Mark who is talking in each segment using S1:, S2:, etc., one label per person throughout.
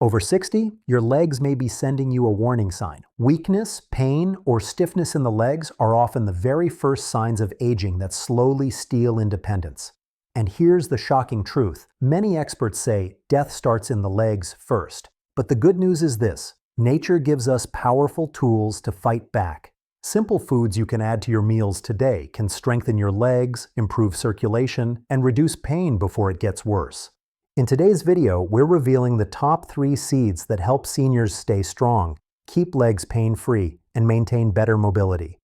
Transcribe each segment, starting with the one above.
S1: Over 60, your legs may be sending you a warning sign. Weakness, pain, or stiffness in the legs are often the very first signs of aging that slowly steal independence. And here's the shocking truth. Many experts say death starts in the legs first. But the good news is this: nature gives us powerful tools to fight back. Simple foods you can add to your meals today can strengthen your legs, improve circulation, and reduce pain before it gets worse. In today's video, we're revealing the top 3 seeds that help seniors stay strong, keep legs pain-free, and maintain better mobility.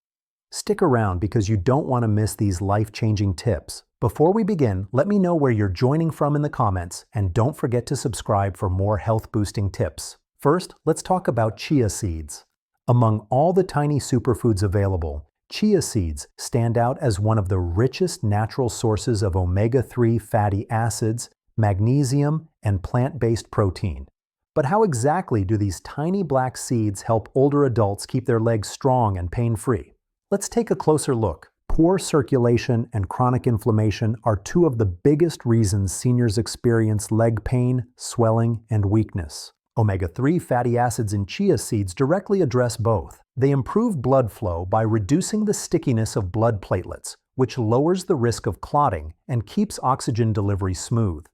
S1: Stick around because you don't want to miss these life-changing tips. Before we begin, let me know where you're joining from in the comments, and don't forget to subscribe for more health-boosting tips. First, let's talk about chia seeds. Among all the tiny superfoods available, chia seeds stand out as one of the richest natural sources of omega-3 fatty acids, magnesium, and plant-based protein. But how exactly do these tiny black seeds help older adults keep their legs strong and pain-free? Let's take a closer look. Poor circulation and chronic inflammation are 2 of the biggest reasons seniors experience leg pain, swelling, and weakness. Omega-3 fatty acids in chia seeds directly address both. They improve blood flow by reducing the stickiness of blood platelets, which lowers the risk of clotting and keeps oxygen delivery smooth.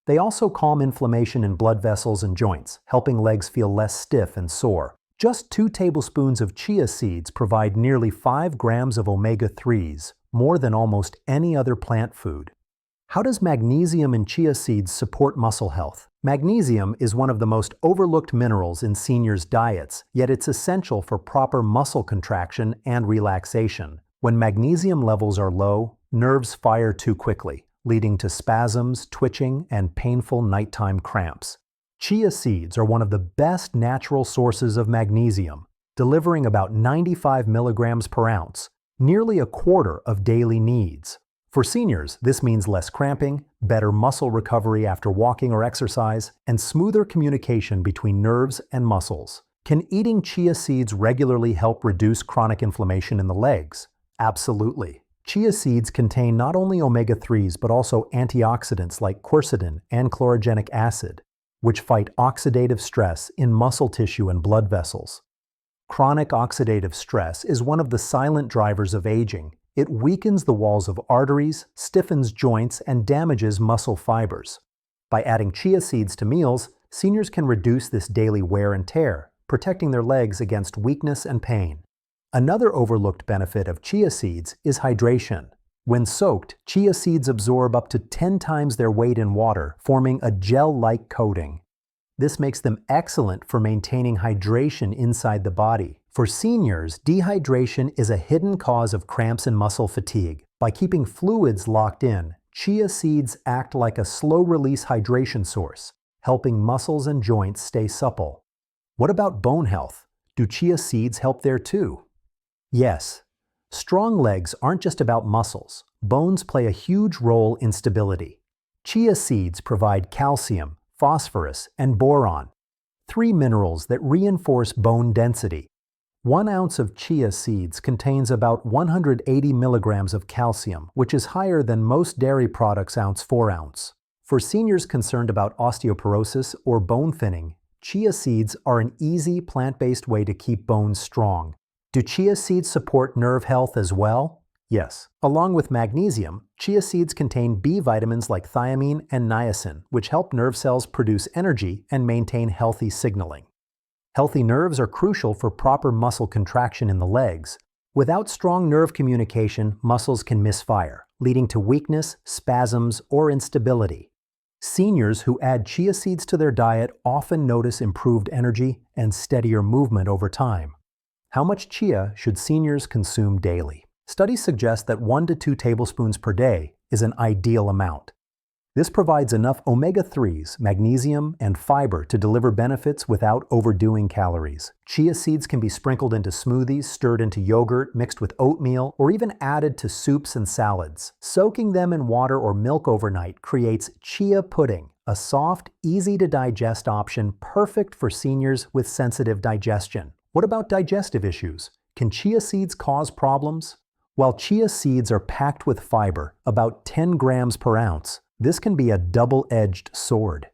S1: They also calm inflammation in blood vessels and joints, helping legs feel less stiff and sore. Just 2 tablespoons of chia seeds provide nearly 5 grams of omega-3s, more than almost any other plant food. How does magnesium in chia seeds support muscle health? Magnesium is one of the most overlooked minerals in seniors' diets, yet it's essential for proper muscle contraction and relaxation. When magnesium levels are low, nerves fire too quickly, leading to spasms, twitching, and painful nighttime cramps. Chia seeds are one of the best natural sources of magnesium, delivering about 95 milligrams per ounce, nearly a quarter of daily needs. For seniors, this means less cramping, better muscle recovery after walking or exercise, and smoother communication between nerves and muscles. Can eating chia seeds regularly help reduce chronic inflammation in the legs? Absolutely. Chia seeds contain not only omega-3s but also antioxidants like quercetin and chlorogenic acid, which fight oxidative stress in muscle tissue and blood vessels. Chronic oxidative stress is one of the silent drivers of aging. It weakens the walls of arteries, stiffens joints, and damages muscle fibers. By adding chia seeds to meals, seniors can reduce this daily wear and tear, protecting their legs against weakness and pain. Another overlooked benefit of chia seeds is hydration. When soaked, chia seeds absorb up to 10 times their weight in water, forming a gel-like coating. This makes them excellent for maintaining hydration inside the body. For seniors, dehydration is a hidden cause of cramps and muscle fatigue. By keeping fluids locked in, chia seeds act like a slow-release hydration source, helping muscles and joints stay supple. What about bone health? Do chia seeds help there too? Yes. Strong legs aren't just about muscles. Bones play a huge role in stability. Chia seeds provide calcium, phosphorus, and boron, 3 minerals that reinforce bone density. 1 ounce of chia seeds contains about 180 milligrams of calcium, which is higher than most dairy products' ounce 4 ounce. For seniors concerned about osteoporosis or bone thinning, chia seeds are an easy plant-based way to keep bones strong. Do chia seeds support nerve health as well? Yes. Along with magnesium, chia seeds contain B vitamins like thiamine and niacin, which help nerve cells produce energy and maintain healthy signaling. Healthy nerves are crucial for proper muscle contraction in the legs. Without strong nerve communication, muscles can misfire, leading to weakness, spasms, or instability. Seniors who add chia seeds to their diet often notice improved energy and steadier movement over time. How much chia should seniors consume daily? Studies suggest that 1 to 2 tablespoons per day is an ideal amount. This provides enough omega-3s, magnesium, and fiber to deliver benefits without overdoing calories. Chia seeds can be sprinkled into smoothies, stirred into yogurt, mixed with oatmeal, or even added to soups and salads. Soaking them in water or milk overnight creates chia pudding, a soft, easy-to-digest option perfect for seniors with sensitive digestion. What about digestive issues? Can chia seeds cause problems? While chia seeds are packed with fiber, about 10 grams per ounce, this can be a double-edged sword.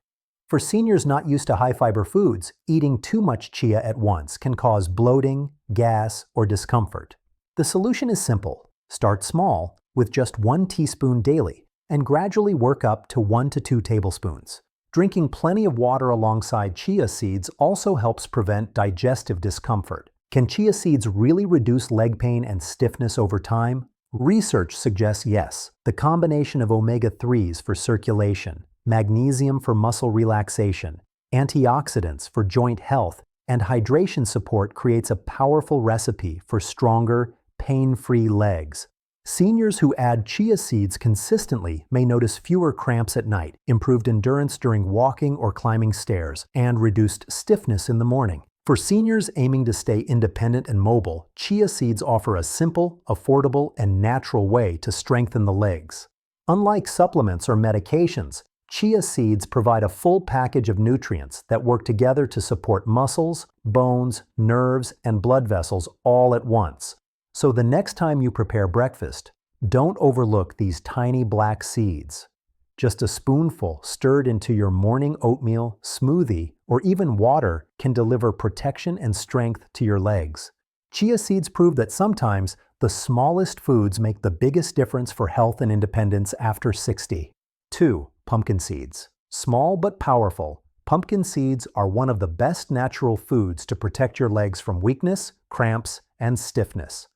S1: For seniors not used to high-fiber foods, eating too much chia at once can cause bloating, gas, or discomfort. The solution is simple. Start small, with just 1 teaspoon daily, and gradually work up to 1 to 2 tablespoons. Drinking plenty of water alongside chia seeds also helps prevent digestive discomfort. Can chia seeds really reduce leg pain and stiffness over time? Research suggests yes. The combination of omega-3s for circulation, magnesium for muscle relaxation, antioxidants for joint health, and hydration support creates a powerful recipe for stronger, pain-free legs. Seniors who add chia seeds consistently may notice fewer cramps at night, improved endurance during walking or climbing stairs, and reduced stiffness in the morning. For seniors aiming to stay independent and mobile, chia seeds offer a simple, affordable, and natural way to strengthen the legs. Unlike supplements or medications, chia seeds provide a full package of nutrients that work together to support muscles, bones, nerves, and blood vessels all at once. So the next time you prepare breakfast, don't overlook these tiny black seeds. Just a spoonful stirred into your morning oatmeal, smoothie, or even water can deliver protection and strength to your legs. Chia seeds prove that sometimes the smallest foods make the biggest difference for health and independence after 60. 2. Pumpkin seeds. Small but powerful, pumpkin seeds are one of the best natural foods to protect your legs from weakness, cramps, and stiffness.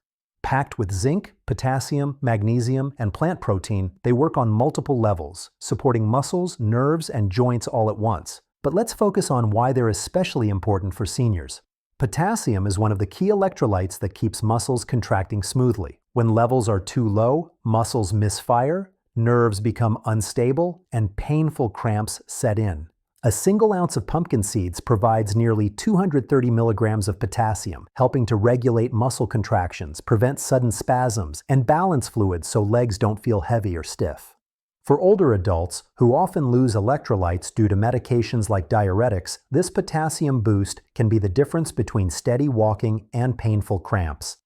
S1: Packed with zinc, potassium, magnesium, and plant protein, they work on multiple levels, supporting muscles, nerves, and joints all at once. But let's focus on why they're especially important for seniors. Potassium is one of the key electrolytes that keeps muscles contracting smoothly. When levels are too low, muscles misfire, nerves become unstable, and painful cramps set in. A single ounce of pumpkin seeds provides nearly 230 milligrams of potassium, helping to regulate muscle contractions, prevent sudden spasms, and balance fluids so legs don't feel heavy or stiff. For older adults, who often lose electrolytes due to medications like diuretics, this potassium boost can be the difference between steady walking and painful cramps.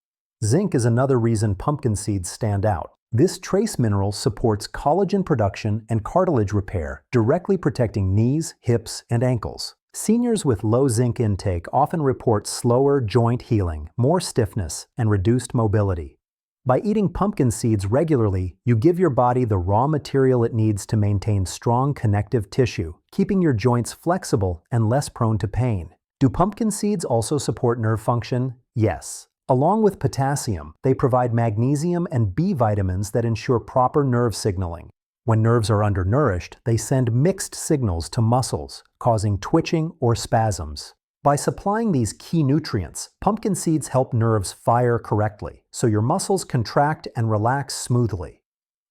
S1: Zinc is another reason pumpkin seeds stand out. This trace mineral supports collagen production and cartilage repair, directly protecting knees, hips, and ankles. Seniors with low zinc intake often report slower joint healing, more stiffness, and reduced mobility. By eating pumpkin seeds regularly, you give your body the raw material it needs to maintain strong connective tissue, keeping your joints flexible and less prone to pain. Do pumpkin seeds also support nerve function? Yes. Along with potassium, they provide magnesium and B vitamins that ensure proper nerve signaling. When nerves are undernourished, they send mixed signals to muscles, causing twitching or spasms. By supplying these key nutrients, pumpkin seeds help nerves fire correctly, so your muscles contract and relax smoothly.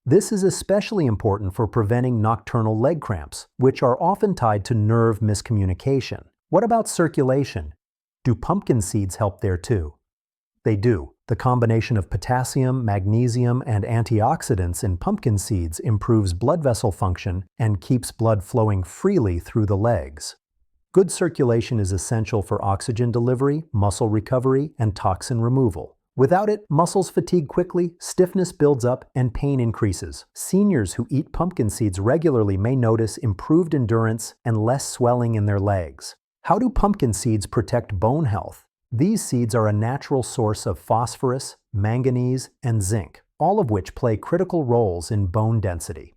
S1: This is especially important for preventing nocturnal leg cramps, which are often tied to nerve miscommunication. What about circulation? Do pumpkin seeds help there too? They do. The combination of potassium, magnesium, and antioxidants in pumpkin seeds improves blood vessel function and keeps blood flowing freely through the legs. Good circulation is essential for oxygen delivery, muscle recovery, and toxin removal. Without it, muscles fatigue quickly, stiffness builds up, and pain increases. Seniors who eat pumpkin seeds regularly may notice improved endurance and less swelling in their legs. How do pumpkin seeds protect bone health? These seeds are a natural source of phosphorus, manganese, and zinc, all of which play critical roles in bone density.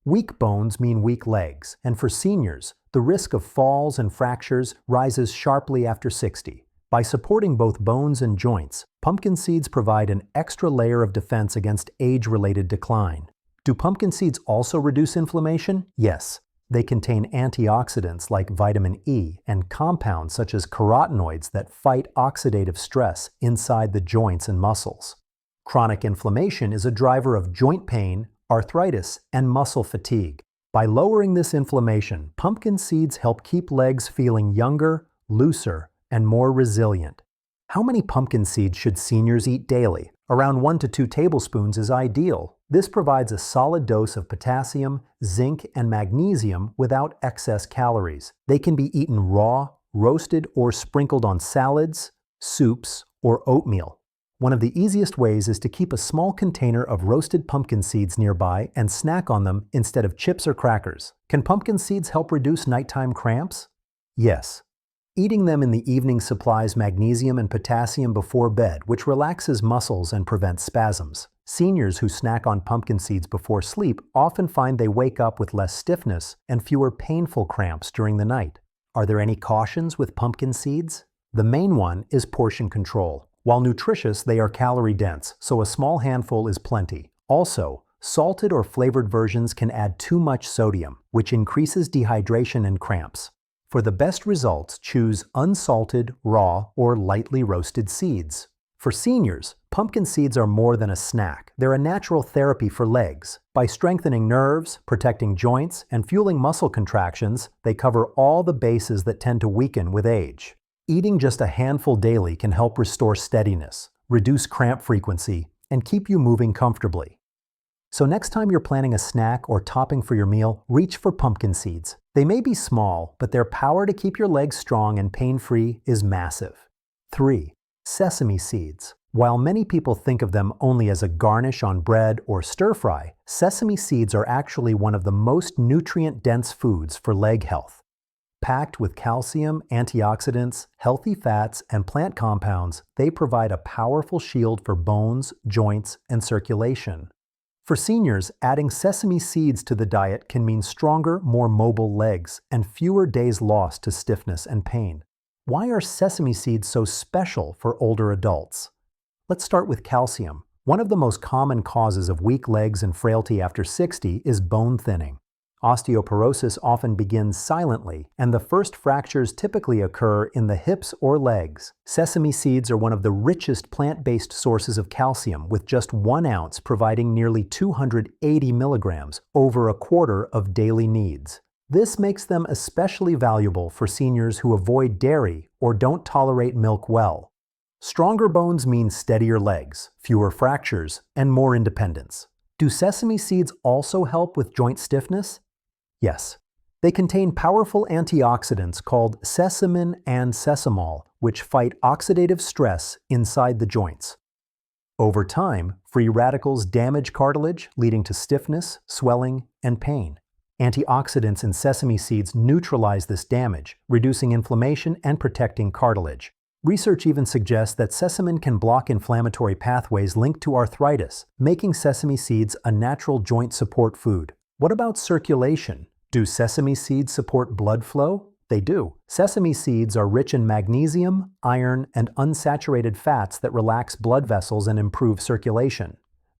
S1: Weak bones mean weak legs, and for seniors, the risk of falls and fractures rises sharply after 60. By supporting both bones and joints, pumpkin seeds provide an extra layer of defense against age-related decline. Do pumpkin seeds also reduce inflammation? Yes. They contain antioxidants like vitamin E and compounds such as carotenoids that fight oxidative stress inside the joints and muscles. Chronic inflammation is a driver of joint pain, arthritis, and muscle fatigue. By lowering this inflammation, pumpkin seeds help keep legs feeling younger, looser, and more resilient. How many pumpkin seeds should seniors eat daily? Around 1 to 2 tablespoons is ideal. This provides a solid dose of potassium, zinc, and magnesium without excess calories. They can be eaten raw, roasted, or sprinkled on salads, soups, or oatmeal. One of the easiest ways is to keep a small container of roasted pumpkin seeds nearby and snack on them instead of chips or crackers. Can pumpkin seeds help reduce nighttime cramps? Yes. Eating them in the evening supplies magnesium and potassium before bed, which relaxes muscles and prevents spasms. Seniors who snack on pumpkin seeds before sleep often find they wake up with less stiffness and fewer painful cramps during the night. Are there any cautions with pumpkin seeds? The main one is portion control. While nutritious, they are calorie-dense, so a small handful is plenty. Also, salted or flavored versions can add too much sodium, which increases dehydration and cramps. For the best results, choose unsalted, raw, or lightly roasted seeds. For seniors, pumpkin seeds are more than a snack. They're a natural therapy for legs. By strengthening nerves, protecting joints, and fueling muscle contractions, they cover all the bases that tend to weaken with age. Eating just a handful daily can help restore steadiness, reduce cramp frequency, and keep you moving comfortably. So next time you're planning a snack or topping for your meal, reach for pumpkin seeds. They may be small, but their power to keep your legs strong and pain-free is massive. 3. Sesame seeds. While many people think of them only as a garnish on bread or stir-fry, sesame seeds are actually one of the most nutrient-dense foods for leg health. Packed with calcium, antioxidants, healthy fats, and plant compounds, they provide a powerful shield for bones, joints, and circulation. For seniors, adding sesame seeds to the diet can mean stronger, more mobile legs and fewer days lost to stiffness and pain. Why are sesame seeds so special for older adults? Let's start with calcium. One of the most common causes of weak legs and frailty after 60 is bone thinning. Osteoporosis often begins silently, and the first fractures typically occur in the hips or legs. Sesame seeds are one of the richest plant-based sources of calcium, with just 1 ounce providing nearly 280 milligrams, over a quarter of daily needs. This makes them especially valuable for seniors who avoid dairy or don't tolerate milk well. Stronger bones mean steadier legs, fewer fractures, and more independence. Do sesame seeds also help with joint stiffness? Yes. They contain powerful antioxidants called sesamin and sesamol, which fight oxidative stress inside the joints. Over time, free radicals damage cartilage, leading to stiffness, swelling, and pain. Antioxidants in sesame seeds neutralize this damage, reducing inflammation and protecting cartilage. Research even suggests that sesamin can block inflammatory pathways linked to arthritis, making sesame seeds a natural joint support food. What about circulation? Do sesame seeds support blood flow? They do. Sesame seeds are rich in magnesium, iron, and unsaturated fats that relax blood vessels and improve circulation.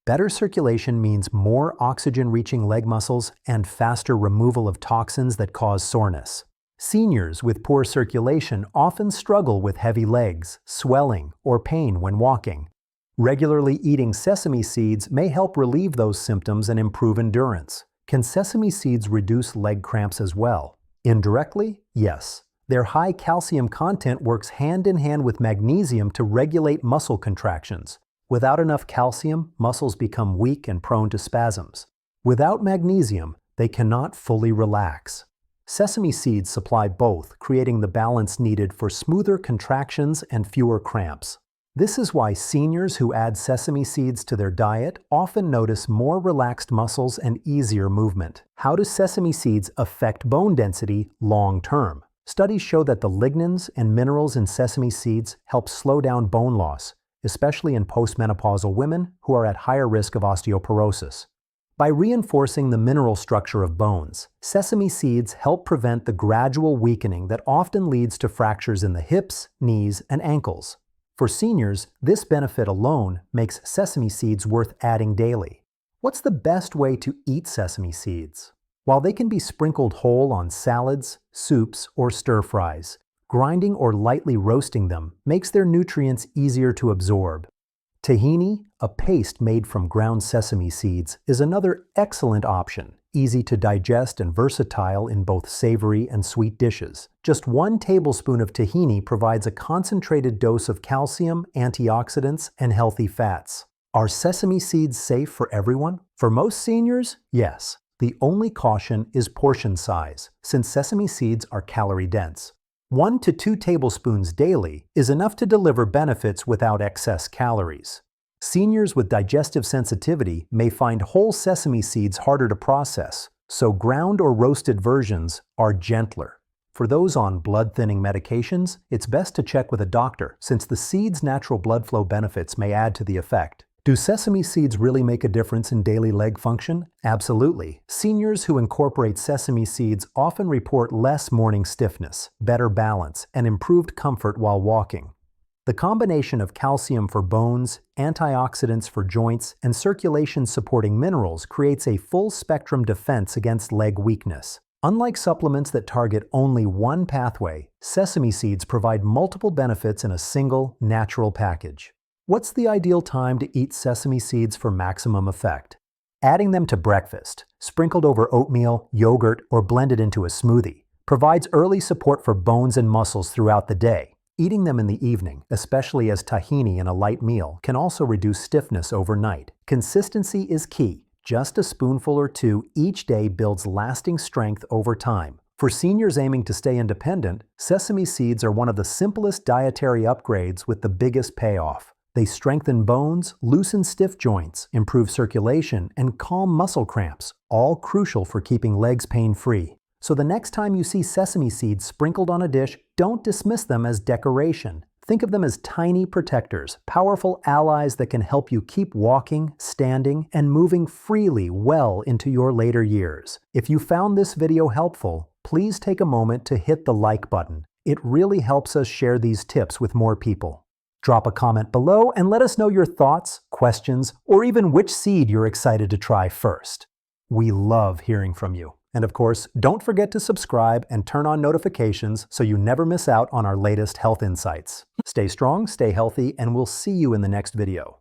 S1: Better circulation means more oxygen-reaching leg muscles and faster removal of toxins that cause soreness. Seniors with poor circulation often struggle with heavy legs, swelling, or pain when walking. Regularly eating sesame seeds may help relieve those symptoms and improve endurance. Can sesame seeds reduce leg cramps as well? Indirectly, yes. Their high calcium content works hand in hand with magnesium to regulate muscle contractions. Without enough calcium, muscles become weak and prone to spasms. Without magnesium, they cannot fully relax. Sesame seeds supply both, creating the balance needed for smoother contractions and fewer cramps. This is why seniors who add sesame seeds to their diet often notice more relaxed muscles and easier movement. How do sesame seeds affect bone density long term? Studies show that the lignans and minerals in sesame seeds help slow down bone loss, especially in postmenopausal women who are at higher risk of osteoporosis. By reinforcing the mineral structure of bones, sesame seeds help prevent the gradual weakening that often leads to fractures in the hips, knees, and ankles. For seniors, this benefit alone makes sesame seeds worth adding daily. What's the best way to eat sesame seeds? While they can be sprinkled whole on salads, soups, or stir-fries, grinding or lightly roasting them makes their nutrients easier to absorb. Tahini, a paste made from ground sesame seeds, is another excellent option, easy to digest and versatile in both savory and sweet dishes. Just 1 tablespoon of tahini provides a concentrated dose of calcium, antioxidants, and healthy fats. Are sesame seeds safe for everyone? For most seniors, yes. The only caution is portion size, since sesame seeds are calorie-dense. 1 to 2 tablespoons daily is enough to deliver benefits without excess calories. Seniors with digestive sensitivity may find whole sesame seeds harder to process, so ground or roasted versions are gentler. For those on blood-thinning medications, it's best to check with a doctor since the seed's natural blood flow benefits may add to the effect. Do sesame seeds really make a difference in daily leg function? Absolutely. Seniors who incorporate sesame seeds often report less morning stiffness, better balance, and improved comfort while walking. The combination of calcium for bones, antioxidants for joints, and circulation-supporting minerals creates a full-spectrum defense against leg weakness. Unlike supplements that target only one pathway, sesame seeds provide multiple benefits in a single, natural package. What's the ideal time to eat sesame seeds for maximum effect? Adding them to breakfast, sprinkled over oatmeal, yogurt, or blended into a smoothie, provides early support for bones and muscles throughout the day. Eating them in the evening, especially as tahini in a light meal, can also reduce stiffness overnight. Consistency is key. Just a spoonful or two each day builds lasting strength over time. For seniors aiming to stay independent, sesame seeds are one of the simplest dietary upgrades with the biggest payoff. They strengthen bones, loosen stiff joints, improve circulation, and calm muscle cramps, all crucial for keeping legs pain-free. So the next time you see sesame seeds sprinkled on a dish, don't dismiss them as decoration. Think of them as tiny protectors, powerful allies that can help you keep walking, standing, and moving freely well into your later years. If you found this video helpful, please take a moment to hit the like button. It really helps us share these tips with more people. Drop a comment below and let us know your thoughts, questions, or even which seed you're excited to try first. We love hearing from you. And of course, don't forget to subscribe and turn on notifications so you never miss out on our latest health insights. Stay strong, stay healthy, and we'll see you in the next video.